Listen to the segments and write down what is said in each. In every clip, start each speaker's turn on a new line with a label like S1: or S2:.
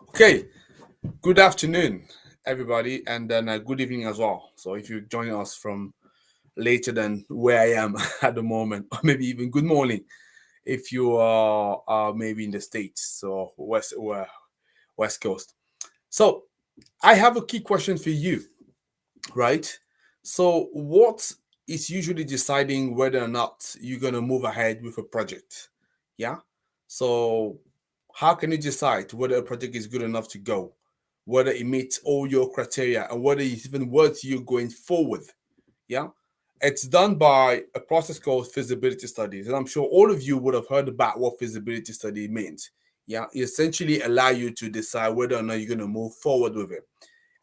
S1: Okay, good afternoon, everybody, and then good evening as well. So, if you're joining us from later than where I am at the moment, or maybe even good morning if you are maybe in the States or West Coast. So, I have a key question for you, right? So, what is usually deciding whether or not you're going to move ahead with a project? Yeah. So, how can you decide whether a project is good enough to go, whether it meets all your criteria, and whether it's even worth you going forward? Yeah. It's done by a process called feasibility studies. And I'm sure all of you would have heard about what feasibility study means. Yeah. It essentially allow you to decide whether or not you're going to move forward with it.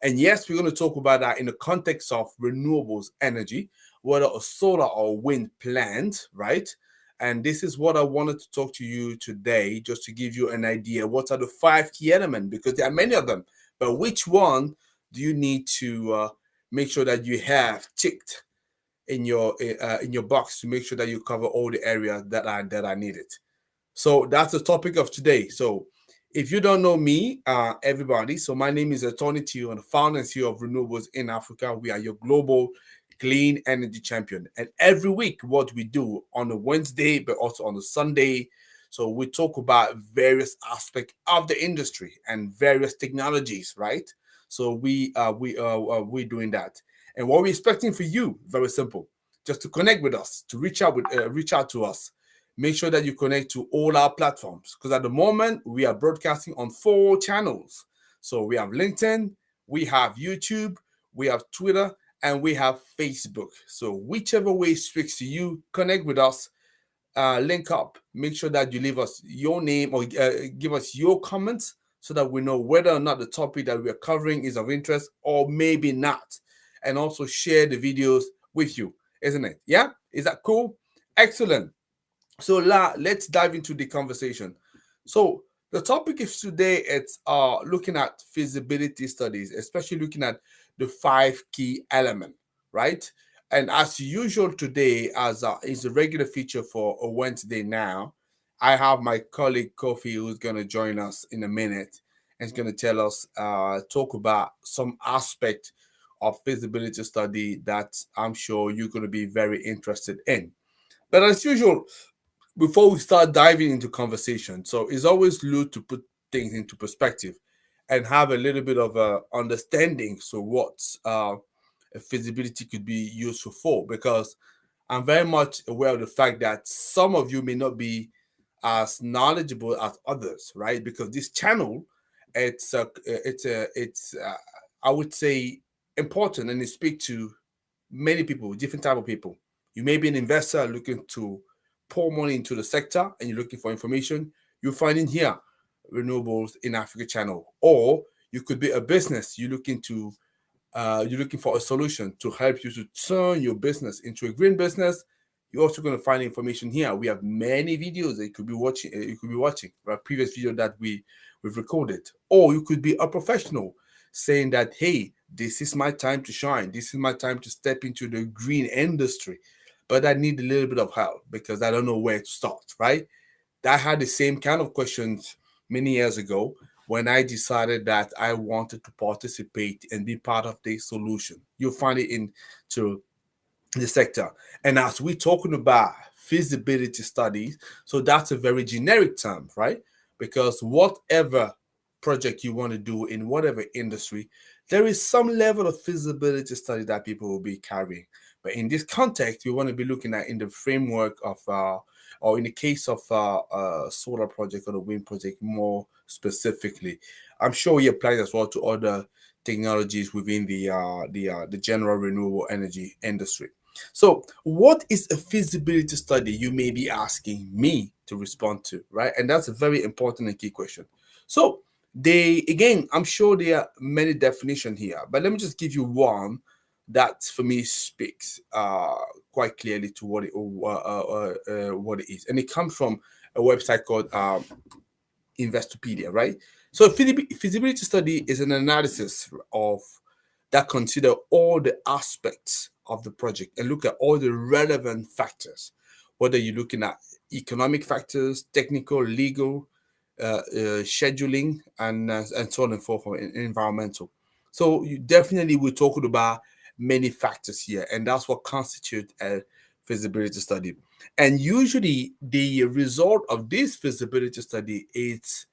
S1: And yes, we're going to talk about that in the context of renewables energy, whether a solar or wind plant, right? And this is what I wanted to talk to you today, just to give you an idea. What are the five key elements? Because there are many of them, but which one do you need to make sure that you have ticked in your box to make sure that you cover all the areas that are needed? So that's the topic of today. So if you don't know me, everybody, so my name is Tony Teo, I'm the founder and CEO of Renewables in Africa. We are your global clean energy champion. And every week, what we do on a Wednesday, but also on a Sunday, so we talk about various aspects of the industry and various technologies, right? So we're doing that. And what we're expecting for you, very simple, just to connect with us, to reach out to us. Make sure that you connect to all our platforms because at the moment we are broadcasting on 4 channels. So we have LinkedIn, we have YouTube, we have Twitter, and we have Facebook. So whichever way speaks to you, connect with us, link up. Make sure that you leave us your name or give us your comments so that we know whether or not the topic that we are covering is of interest or maybe not. And also share the videos with you, isn't it? Yeah? Is that cool? Excellent. So let's dive into the conversation. So the topic is today it's looking at feasibility studies, especially looking at the five key element, right? And as usual today, as is a regular feature for a Wednesday now, I have my colleague Kofi who's going to join us in a minute and is going to tell us, talk about some aspect of feasibility study that I'm sure you're going to be very interested in. But as usual, before we start diving into conversation, so it's always good to put things into perspective and have a little bit of a understanding. So what a feasibility could be useful for, because I'm very much aware of the fact that some of you may not be as knowledgeable as others, right? Because this channel, it's I would say important, and it speaks to many people, different type of people. You may be an investor looking to pour money into the sector and you're looking for information. You'll find in here Renewables in Africa channel. Or you could be a business, you're looking for a solution to help you to turn your business into a green business. You're also going to find information here. We have many videos that you could be watching. You could be watching a previous video that we've recorded. Or you could be a professional saying that, hey, this is my time to shine. This is my time to step into the green industry, but I need a little bit of help because I don't know where to start. Right? I had the same kind of questions many years ago when I decided that I wanted to participate and be part of the solution. You'll find it into the sector. And as we're talking about feasibility studies, so that's a very generic term, right? Because whatever project you want to do in whatever industry, there is some level of feasibility study that people will be carrying. But in this context, we want to be looking at in the framework of, or in the case of solar project or the wind project more specifically. I'm sure he applies as well to other technologies within the general renewable energy industry. So, what is a feasibility study? You may be asking me to respond to, right? And that's a very important and key question. So, again, I'm sure there are many definitions here, but let me just give you one that for me speaks quite clearly to what it is, and it comes from a website called Investopedia, right? So, feasibility study is an analysis of that consider all the aspects of the project and look at all the relevant factors, whether you're looking at economic factors, technical, legal, scheduling, and so on and so forth, in environmental. So you definitely, we're talking about many factors here, and that's what constitutes a feasibility study. And usually, the result of this feasibility study is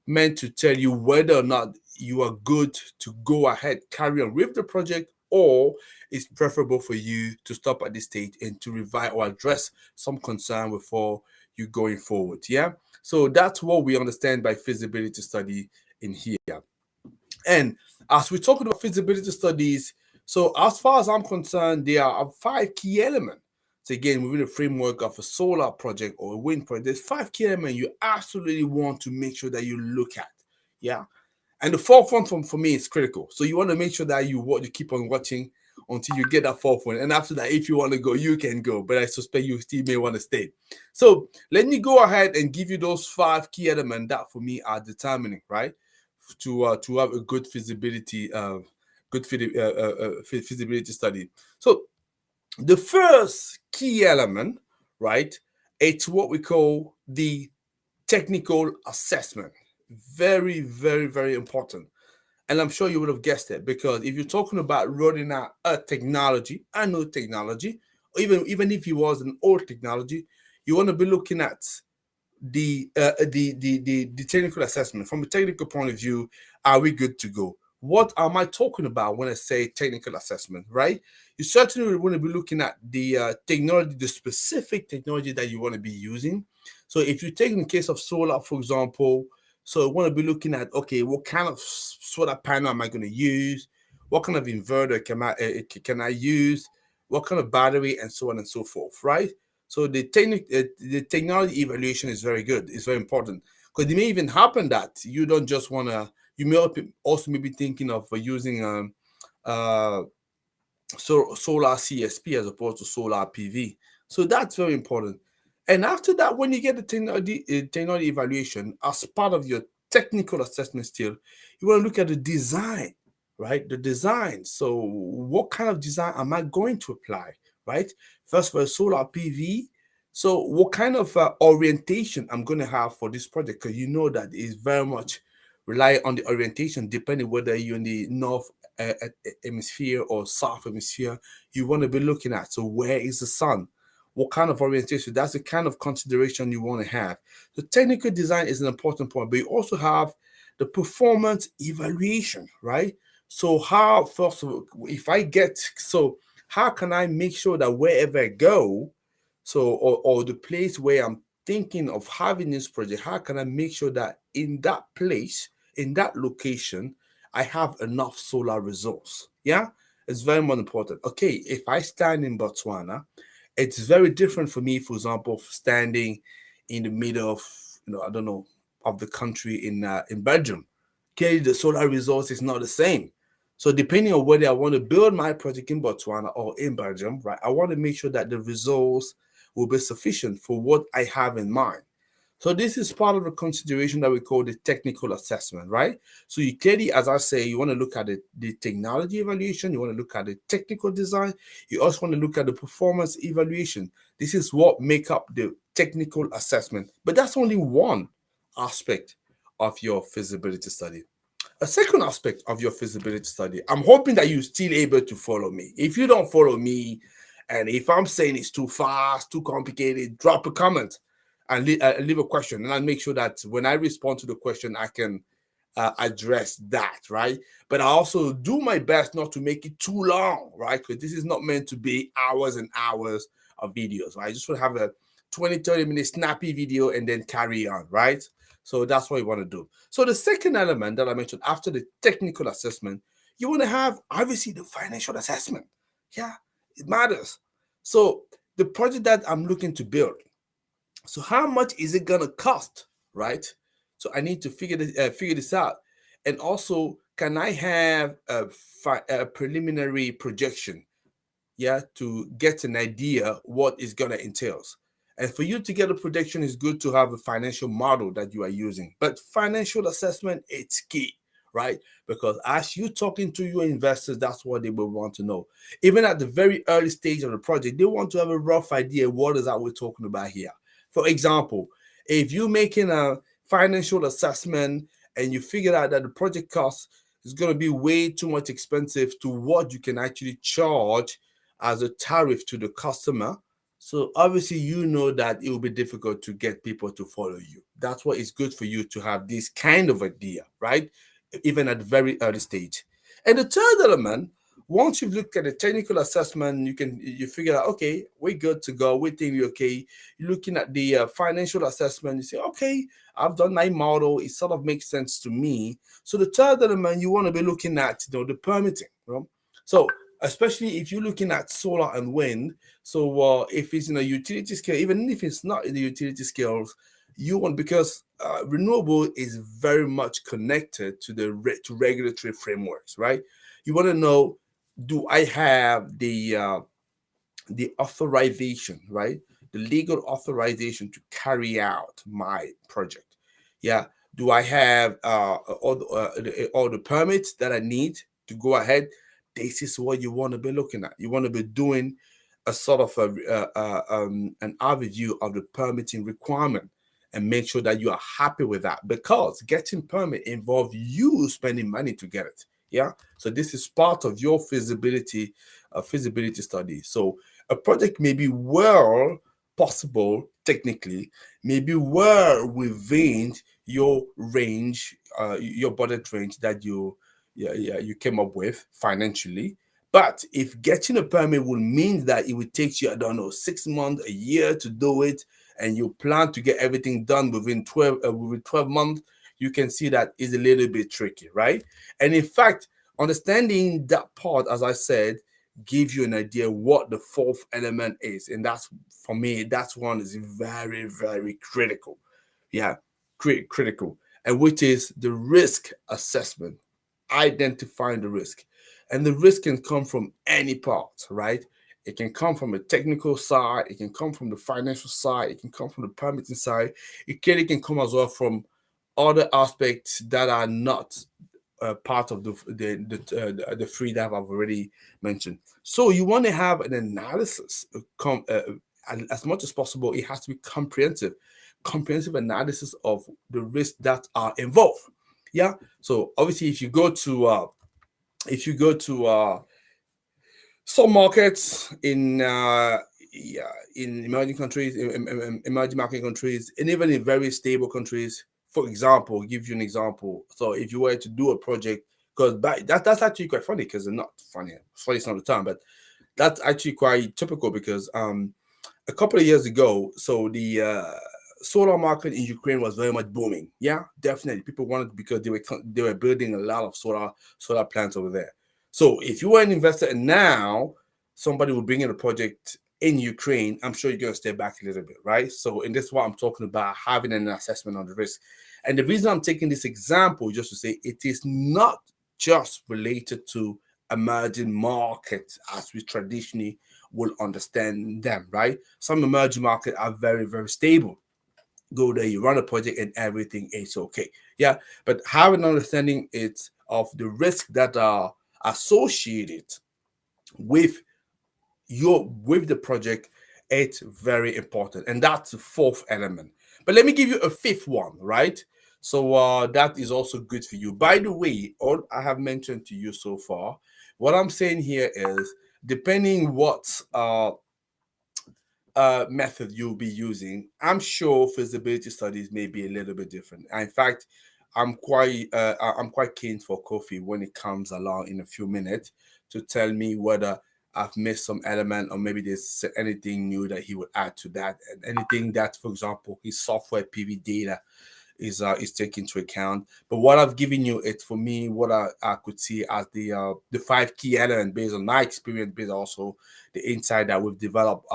S1: meant to tell you whether or not you are good to go ahead, carry on with the project, or it's preferable for you to stop at this stage and to revise or address some concern before you going forward. Yeah. So that's what we understand by feasibility study in here. And as we talk about feasibility studies, so as far as I'm concerned, there are five key elements. So again, within the framework of a solar project or a wind project, there's five key elements you absolutely want to make sure that you look at. Yeah. And the fourth one for me is critical. So you want to make sure that you keep on watching until you get that fourth one. And after that, if you want to go, you can go. But I suspect you still may want to stay. So let me go ahead and give you those five key elements that for me are determining, right? To have a good feasibility feasibility study. So the first key element, right? It's what we call the technical assessment. Very, very, very important. And I'm sure you would have guessed it, because if you're talking about rolling out a technology, a new technology, or even if it was an old technology, you want to be looking at the technical assessment. From a technical point of view, are we good to go? What am I talking about when I say technical assessment, right? You certainly want to be looking at the technology, the specific technology that you want to be using. So if you take in the case of solar, for example, so I want to be looking at, okay, what kind of solar panel am I going to use? What kind of inverter can I use? What kind of battery, and so on and so forth, right? So the technology evaluation is very good. It's very important, because it may even happen that you don't just want to. You may also maybe thinking of using uh, solar CSP as opposed to solar PV. So that's very important. And after that, when you get the technology evaluation as part of your technical assessment, still, you want to look at the design, right? The design. So what kind of design am I going to apply, right? First, for solar PV. So what kind of orientation I'm going to have for this project? Because you know that is very much rely on the orientation, depending whether you're in the north hemisphere or south hemisphere. You want to be looking at, so where is the sun? What kind of orientation? That's the kind of consideration you want to have. The technical design is an important point, but you also have the performance evaluation, right? So how, first of all, if I get, so how can I make sure that wherever I go, so or the place where I'm thinking of having this project, how can I make sure that in that place, in that location, I have enough solar resource? Yeah, it's very much important. Okay, if I stand in Botswana, it's very different for me, for example, standing in the middle of, I don't know, of the country in Belgium. Clearly, the solar resource is not the same. So depending on whether I want to build my project in Botswana or in Belgium, right, I want to make sure that the resource will be sufficient for what I have in mind. So this is part of the consideration that we call the technical assessment, right? So you clearly, as I say, you want to look at the technology evaluation, you want to look at the technical design, you also want to look at the performance evaluation. This is what make up the technical assessment. But that's only one aspect of your feasibility study. A second aspect of your feasibility study, I'm hoping that you're still able to follow me. If you don't follow me, and if I'm saying it's too fast, too complicated, drop a comment and leave a question, and I'll make sure that when I respond to the question, I can address that, right? But I also do my best not to make it too long, right? Because this is not meant to be hours and hours of videos, right? I just want to have a 20, 30-minute snappy video and then carry on, right? So that's what you want to do. So the second element that I mentioned after the technical assessment, you want to have obviously the financial assessment. Yeah, it matters. So the project that I'm looking to build, so how much is it gonna cost, right? So I need to figure this out, and also, can I have a preliminary projection, yeah, to get an idea what is gonna entails. And for you to get a projection, it's good to have a financial model that you are using. But financial assessment, it's key, right? Because as you talking to your investors, that's what they will want to know. Even at the very early stage of the project, they want to have a rough idea what is that we're talking about here. For example, if you're making a financial assessment, and you figure out that the project cost is going to be way too much expensive to what you can actually charge as a tariff to the customer. So obviously, you know that it will be difficult to get people to follow you. That's why it's good for you to have this kind of idea, right? Even at very early stage. And the third element, once you've looked at the technical assessment, you figure out, okay, we're good to go. We think we're okay. You're looking at the financial assessment. You say, okay, I've done my model. It sort of makes sense to me. So the third element, you want to be looking at, the permitting. So especially if you're looking at solar and wind. So if it's in a utility scale, even if it's not in the utility scales, you want, because renewable is very much connected to to regulatory frameworks, right? You want to know, do I have the authorization, right? The legal authorization to carry out my project. Yeah. Do I have all the permits that I need to go ahead? This is what you want to be looking at. You want to be doing a sort of an overview of the permitting requirement and make sure that you are happy with that, because getting permit involves you spending money to get it. Yeah. So this is part of your feasibility study. So a project may be well possible technically, may be well within your range, your budget range that you came up with financially. But if getting a permit will mean that it would take you, I don't know, 6 months, a year to do it, and you plan to get everything done within 12 months, you can see that is a little bit tricky, right? And in fact, understanding that part, as I said, give you an idea what the fourth element is. And that's, for me, that's one is very, very critical. Yeah, critical. And which is the risk assessment, identifying the risk. And the risk can come from any part, right? It can come from a technical side, it can come from the financial side, it can come from the permitting side, can come as well from other aspects that are not part of the three that I've already mentioned. So you want to have an analysis, as much as possible. It has to be comprehensive analysis of the risks that are involved. Yeah. So obviously, if you go to some markets in yeah, in emerging countries, emerging market countries, and even in very stable countries. For example, give you an example. So if you were to do a project, because that's actually quite funny, because not funny. Funny is not the term, but that's actually quite typical, because a couple of years ago, so the solar market in Ukraine was very much booming. Yeah, definitely, people wanted, because they were building a lot of solar plants over there. So if you were an investor and now somebody will bring in a project in Ukraine, I'm sure you're going to step back a little bit, right? So, and this is what I'm talking about, having an assessment on the risk. And the reason I'm taking this example just to say it is not just related to emerging markets as we traditionally will understand them, right? Some emerging markets are very, very stable. Go there, you run a project, and everything is okay. Yeah, but having an understanding it's of the risks that are associated with the project, it's very important, and that's the fourth element. But let me give you a fifth one, right? So that is also good for you. By the way, all I have mentioned to you so far, what I'm saying here is, depending what method you'll be using, I'm sure feasibility studies may be a little bit different. In fact, I'm quite keen for Kofi when it comes along in a few minutes to tell me whether I've missed some element, or maybe there's anything new that he would add to that, and anything that, for example, his software PV data is taken into account. But what I've given you, it's for me what I could see as the five key elements based on my experience, based also the insight that we've developed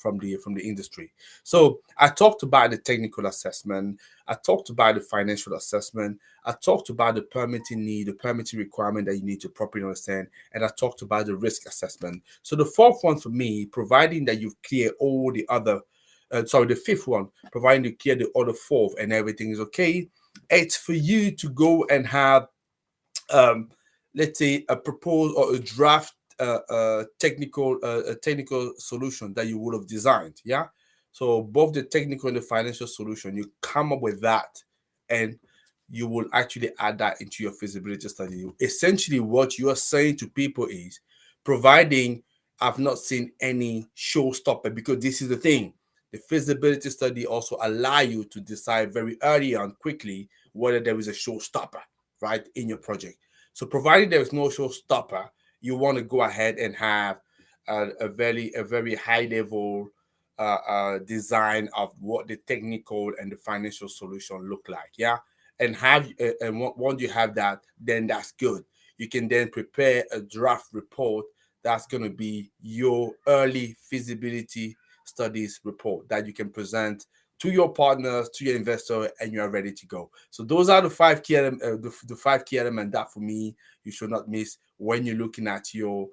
S1: from the industry. So I talked about the technical assessment, I talked about the financial assessment, I talked about the permitting need, the permitting requirement that you need to properly understand, and I talked about the risk assessment. So the fourth one for me, providing that you've cleared all the other the fifth one, providing you clear the other fourth and everything is okay, it's for you to go and have, let's say, a proposed or a draft technical solution that you would have designed. Yeah. So both the technical and the financial solution, you come up with that, and you will actually add that into your feasibility study. Essentially, what you are saying to people is, providing I've not seen any showstopper, because this is the thing. The feasibility study also allow you to decide very early and quickly whether there is a showstopper, right, in your project. So provided there is no showstopper, you want to go ahead and have a very high level design of what the technical and the financial solution look like. Yeah, and once you have that, then that's good. You can then prepare a draft report that's going to be your early feasibility studies report that you can present to your partners, to your investor, and you are ready to go. So those are the five key elements that for me you should not miss when you're looking at your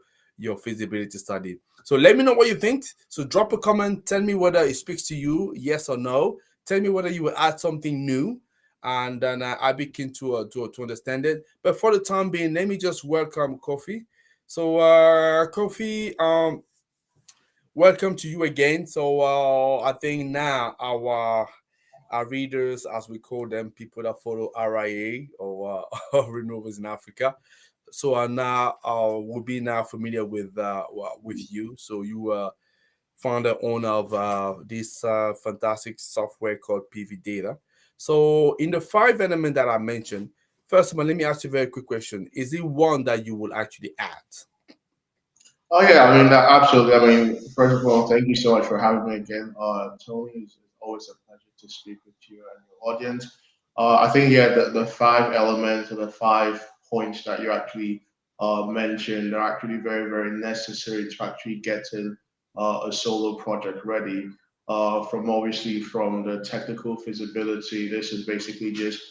S1: feasibility study. So let me know what you think. So drop a comment, tell me whether it speaks to you, yes or no. Tell me whether you will add something new, and then I'll be keen to understand it. But for the time being, let me just welcome Kofi. So Kofi, welcome to you again. So I think now our readers, as we call them, people that follow RIA or renewables in Africa. So now will be now familiar with you. So you founder owner of this fantastic software called PV Data. So in the five elements that I mentioned, first of all, let me ask you a very quick question: is it one that you will actually add?
S2: Oh yeah, I mean absolutely. I mean, first of all, thank you so much for having me again, Tony. It's always a pleasure to speak with you and your audience. I think yeah, the five elements or the 5 points that you actually mentioned are actually very very necessary to actually getting a solo project ready. From obviously from the technical feasibility, this is basically just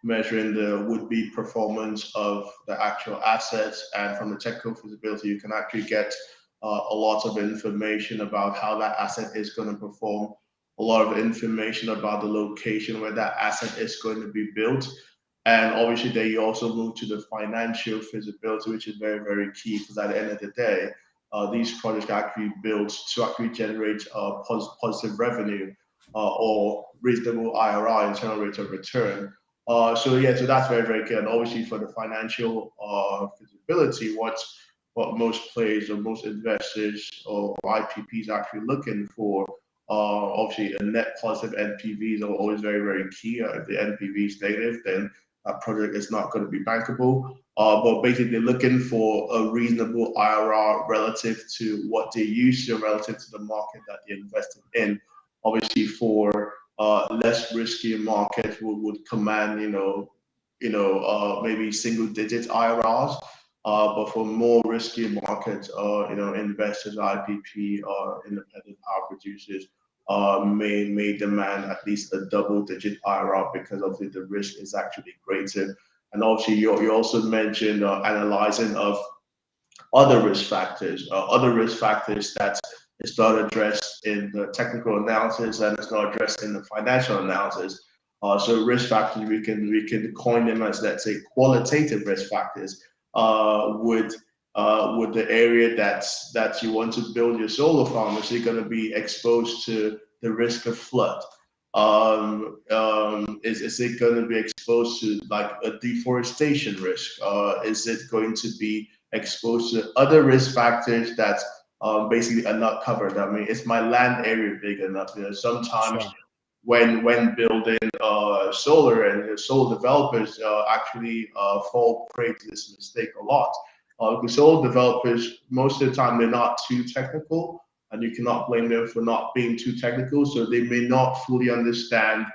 S2: measuring the would-be performance of the actual assets. And from the technical feasibility, you can actually get a lot of information about how that asset is going to perform, a lot of information about the location where that asset is going to be built. And obviously, then you also move to the financial feasibility, which is very, very key because at the end of the day, these projects are actually built to actually generate positive revenue or reasonable IRR, internal rate of return. So yeah, so that's very very good. And obviously for the financial feasibility, what most players or most investors or IPPs are actually looking for. Obviously, a net positive NPVs are always very very key. If the NPV is negative, then that project is not going to be bankable. But basically, they're looking for a reasonable IRR relative to what they used to, relative to the market that they invested in. Obviously, for less risky market would command, maybe single digit IRRs. But for more risky markets, investors, IPP, or independent power producers, may demand at least a double digit IRR because obviously the risk is actually greater. And obviously, you also mentioned analyzing of other risk factors that is not addressed in the technical analysis and it's not addressed in the financial analysis. So risk factors we can coin them as, let's say, qualitative risk factors. Would the area that you want to build your solar farm, is it going to be exposed to the risk of flood? Is it going to be exposed to like a deforestation risk? Is it going to be exposed to other risk factors that basically are not covered? I mean, is my land area big enough? Sometimes
S1: Sure.
S2: when building solar, and solar developers actually fall prey to this mistake a lot. Because solar developers, most of the time, they're not too technical, and you cannot blame them for not being too technical. So they may not fully understand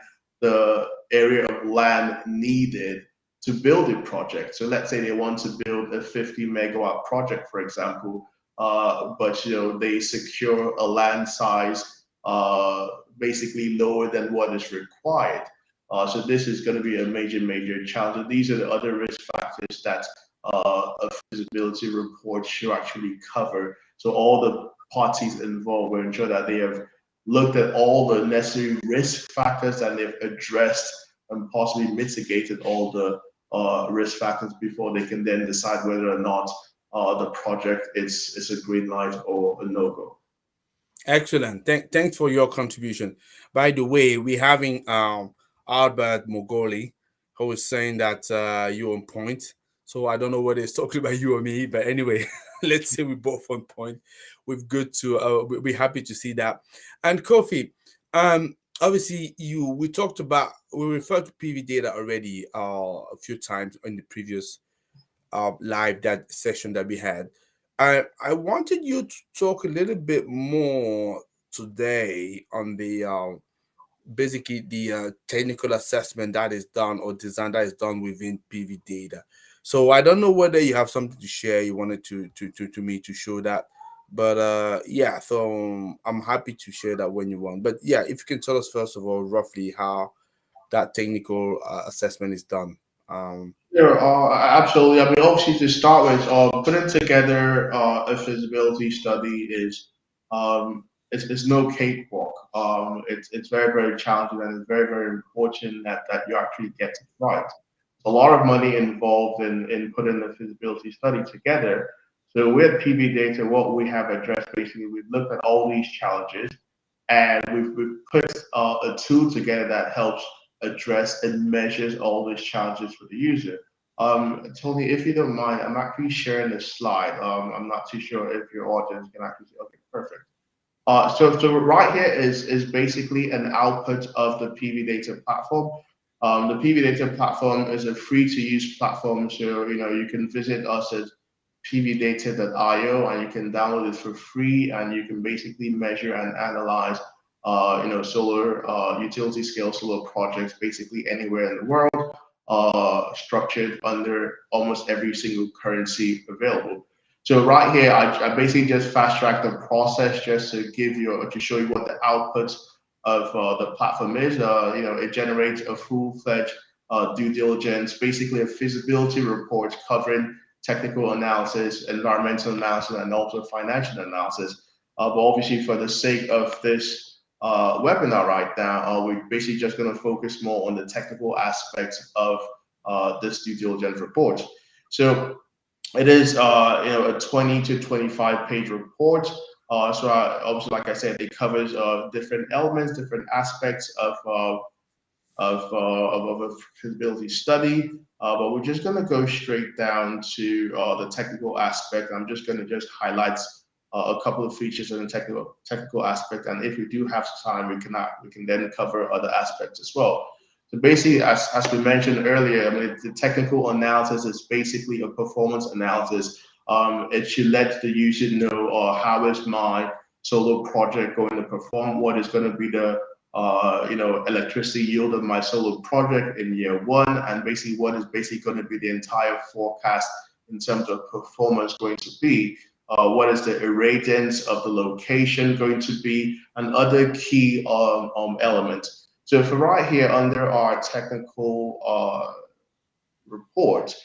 S2: the area of land needed to build a project. So let's say they want to build a 50 megawatt project, for example, but they secure a land size basically lower than what is required. So this is going to be a major, major challenge. And these are the other risk factors that a feasibility report should actually cover. So all the parties involved will ensure that they have looked at all the necessary risk factors and they've addressed and possibly mitigated all the risk factors before they can then decide whether or not the project is a green light or a no go.
S1: Excellent. Thanks for your contribution. By the way, we're having Albert Mogoli. who was saying that you're on point. So I don't know whether it's talking about you or me, but anyway, let's say we're both on point. We've good to we're happy to see that. And Kofi, obviously we talked about, we referred to PV data already a few times in the previous live that session that we had. I wanted you to talk a little bit more today on the basically the technical assessment that is done or design that is done within PV data. So I don't know whether you have something to share you wanted to me to show that, but yeah. So I'm happy to share that when you want. But yeah, if you can tell us first of all roughly how that technical assessment is done. Um,
S2: Sure, absolutely. I mean, obviously, to start with, putting together a feasibility study is no cakewalk. It's very, very challenging, and it's very, very important that you actually get it right. A lot of money involved in putting the feasibility study together. So with PB data, what we have addressed basically, we've looked at all these challenges, and we've put a tool together that helps address and measures all these challenges for the user. Tony, if you don't mind, I'm actually sharing this slide. I'm not too sure if your audience can actually see. Okay, perfect. So right here is basically an output of the PV Data platform. The PV Data platform is a free to use platform, so you can visit us at pvdata.io and you can download it for free, and you can basically measure and analyze solar utility scale solar projects basically anywhere in the world, structured under almost every single currency available. So right here, I basically just fast track the process just to show you what the output of the platform is. It generates a full-fledged due diligence, basically a feasibility report covering technical analysis, environmental analysis, and also financial analysis. But obviously, for the sake of this webinar right now, we're basically just going to focus more on the technical aspects of this due diligence report. So it is a 20 to 25 page report. Obviously, like I said, it covers different elements, different aspects of a feasibility study. But we're just going to go straight down to the technical aspect. I'm just going to just highlight a couple of features in the technical aspect, and if we do have time, we can then cover other aspects as well. So basically, as we mentioned earlier, I mean, the technical analysis is basically a performance analysis. It should let the user know how is my solar project going to perform, what is going to be the electricity yield of my solar project in year one, and basically what is basically going to be the entire forecast in terms of performance going to be. What is the irradiance of the location going to be, and other key elements. So for right here under our technical report,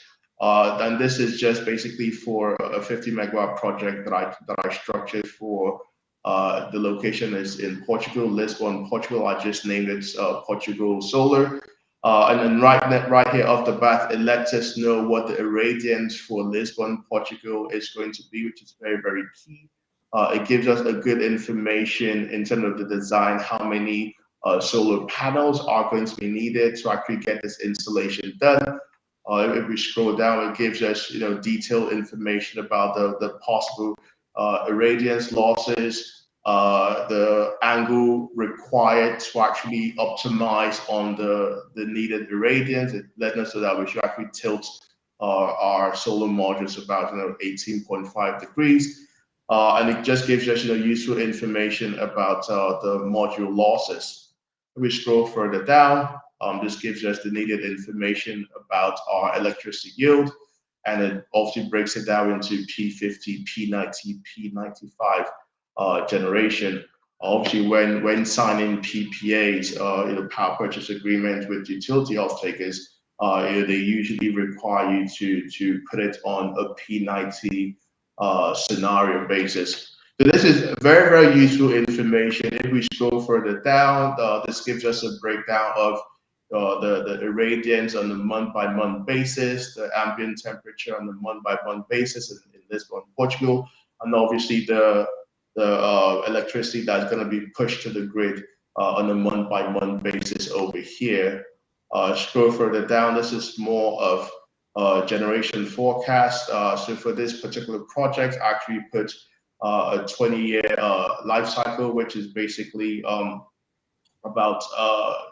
S2: then this is just basically for a 50 megawatt project that I structured for. The location is in Portugal, Lisbon, Portugal. I just named it Portugal Solar. And then right here off the bat, it lets us know what the irradiance for Lisbon, Portugal is going to be, which is very, very key. It gives us a good information in terms of the design, how many solar panels are going to be needed to actually get this installation done. If we scroll down, it gives us detailed information about the possible irradiance losses, the angle required to actually optimize on the needed irradiance. It led us so that we should actually tilt our solar modules about 18.5 degrees. And it just gives us useful information about the module losses. If we scroll further down, this gives us the needed information about our electricity yield, and it obviously breaks it down into P50, P90, P95 generation. Obviously, when signing PPAs, power purchase agreements with utility off-takers, they usually require you to put it on a P90 scenario basis. So this is very, very useful information. If we scroll further down, this gives us a breakdown of the irradiance on a month-by-month basis, the ambient temperature on a month-by-month basis in Lisbon, Portugal, and obviously the electricity that's going to be pushed to the grid on a month-by-month basis over here. Scroll further down, this is more of generation forecast. So for this particular project, I actually put a 20-year life cycle, which is basically about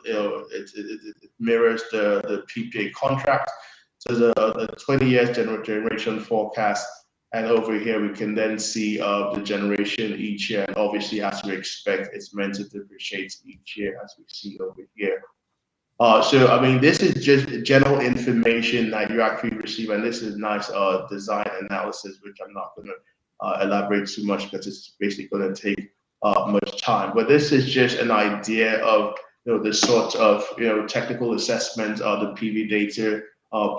S2: it mirrors the PPA contract. So the 20 years generation forecast, and over here we can then see the generation each year, and obviously as we expect, it's meant to depreciate each year as we see over here. So I mean, this is just general information that you actually receive, and this is nice design analysis, which I'm not going to elaborate too much because it's basically going to take much time. But this is just an idea of the sort of technical assessment the PV data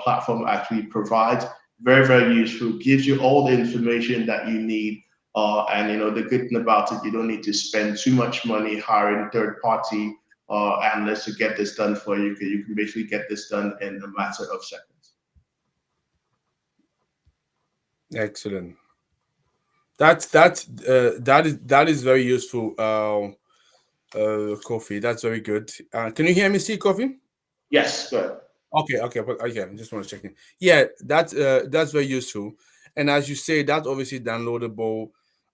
S2: platform actually provides. Very very useful. Gives you all the information that you need. And the good thing about it, you don't need to spend too much money hiring third party analysts to get this done for you. You can basically get this done in a matter of seconds.
S1: Excellent. That is very useful, Kofi. That's very good. Can you hear me, see, Kofi?
S2: Yes, good.
S1: Okay, but okay, I just want to check in. Yeah, that's very useful. And as you say, that's obviously downloadable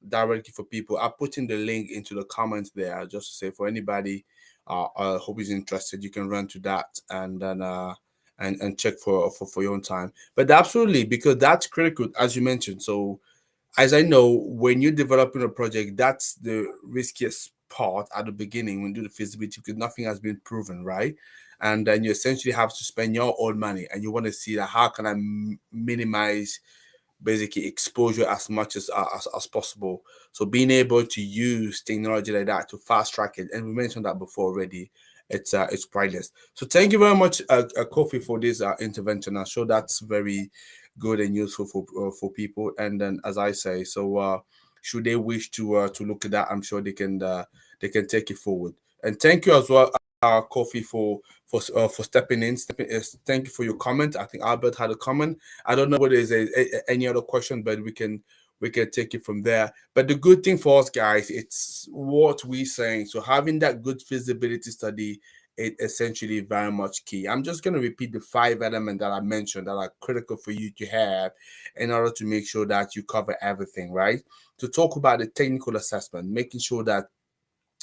S1: directly for people. I'm putting the link into the comments there just to say for anybody hope is interested, you can run to that and then and check for your own time. But absolutely, because that's critical, as you mentioned. So as I know, when you're developing a project, that's the riskiest part at the beginning when you do the feasibility because nothing has been proven, right? And then you essentially have to spend your own money, and you want to see that how can I minimize basically exposure as much as possible. So being able to use technology like that to fast track it, and we mentioned that before already, it's priceless. So thank you very much, Kofi, for this intervention. I'm sure that's very good and useful for people. And then, as I say, so should they wish to look at that, I'm sure they can take it forward. And thank you as well, Kofi, for stepping in. Thank you for your comment. I think Albert had a comment. I don't know whether there's any other question, but we can take it from there. But the good thing for us guys, it's what we're saying. So having that good feasibility study is essentially very much key. I'm just going to repeat the 5 elements that I mentioned that are critical for you to have in order to make sure that you cover everything, right? To talk about the technical assessment, making sure that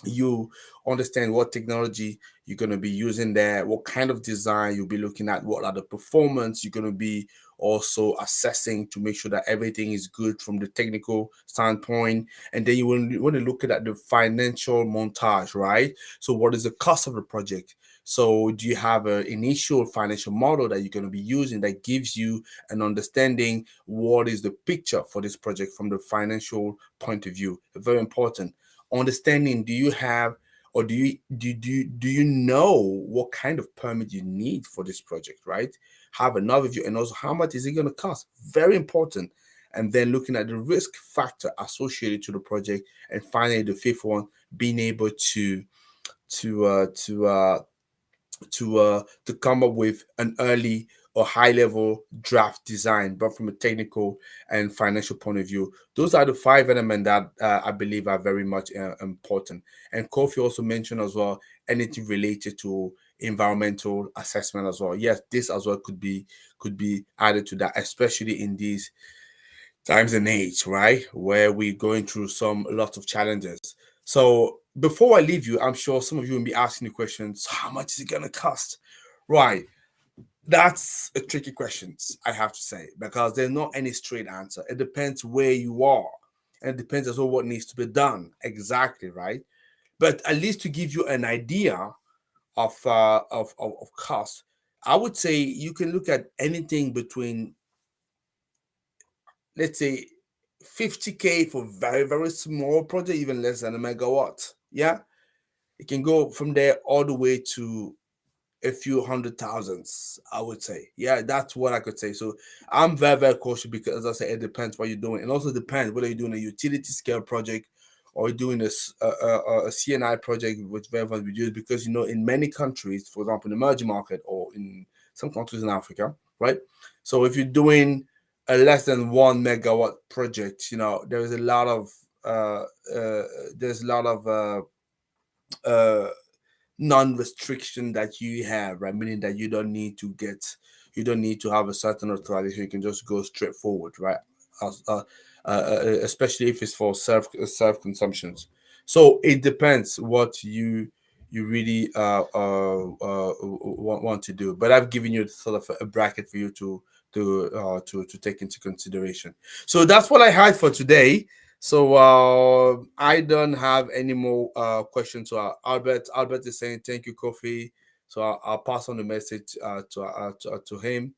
S1: you understand what technology you're going to be using there, what kind of design you'll be looking at, what are the performance you're going to be also assessing to make sure that everything is good from the technical standpoint. And then you want to look at the financial montage, right? So what is the cost of the project? So do you have an initial financial model that you're going to be using that gives you an understanding what is the picture for this project from the financial point of view? Very important. Understanding, do you have or do you know what kind of permit you need for this project, right? Have an overview, and also how much is it going to cost? Very important. And then looking at the risk factor associated to the project, and finally the fifth one, being able to uh to uh to come up with an early or high level draft design, but from a technical and financial point of view. Those are the 5 elements that I believe are very much important. And Kofi also mentioned as well anything related to environmental assessment as well. Yes, this as well could be added to that, especially in these times and age, right? Where we're going through some lots of challenges. So before I leave you, I'm sure some of you will be asking the questions, how much is it gonna cost? Right. That's a tricky question, I have to say, because there's not any straight answer. It depends where you are, and it depends also what needs to be done. Exactly, right? But at least to give you an idea of cost, I would say you can look at anything between, let's say, 50K for very very small project, even less than a megawatt. Yeah, it can go from there all the way to a few hundred thousands, I would say. Yeah, that's what I could say. So I'm very very cautious because, as I say, it depends what you're doing. It also depends whether you're doing a utility scale project or you're doing a CNI project with very very reduced. Because in many countries, for example, in the emerging market or in some countries in Africa, right? So if you're doing a less than 1 megawatt project, there is a lot of uh, there's a lot of uh, non-restriction that you have, right? Meaning that you don't need to have a certain authorization. You can just go straight forward, right? As, Especially if it's for self consumptions. So it depends what you really want to do. But I've given you sort of a bracket for you to take into consideration. So that's what I had for today. So I don't have any more questions. So Albert is saying thank you, Kofi. So I'll pass on the message to him.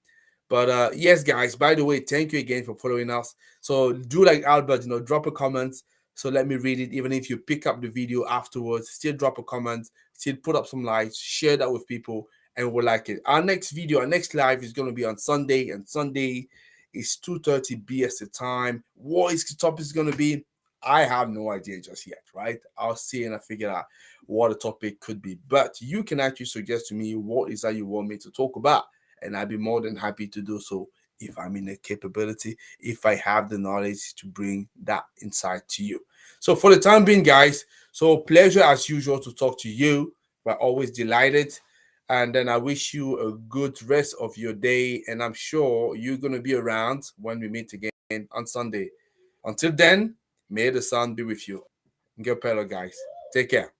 S1: But yes, guys. By the way, thank you again for following us. So do like Albert, drop a comment. So let me read it. Even if you pick up the video afterwards, still drop a comment. Still put up some likes. Share that with people, and we'll like it. Our next video, our next live is going to be on Sunday, and Sunday is 2:30 BST time. What is the topic is going to be? I have no idea just yet, right? I'll see and I figure out what the topic could be. But you can actually suggest to me what is that you want me to talk about, and I'd be more than happy to do so if I'm in the capability, if I have the knowledge to bring that insight to you. So for the time being, guys, so pleasure as usual to talk to you. We're always delighted. And then I wish you a good rest of your day. And I'm sure you're going to be around when we meet again on Sunday. Until then, may the sun be with you. Get better, guys. Take care.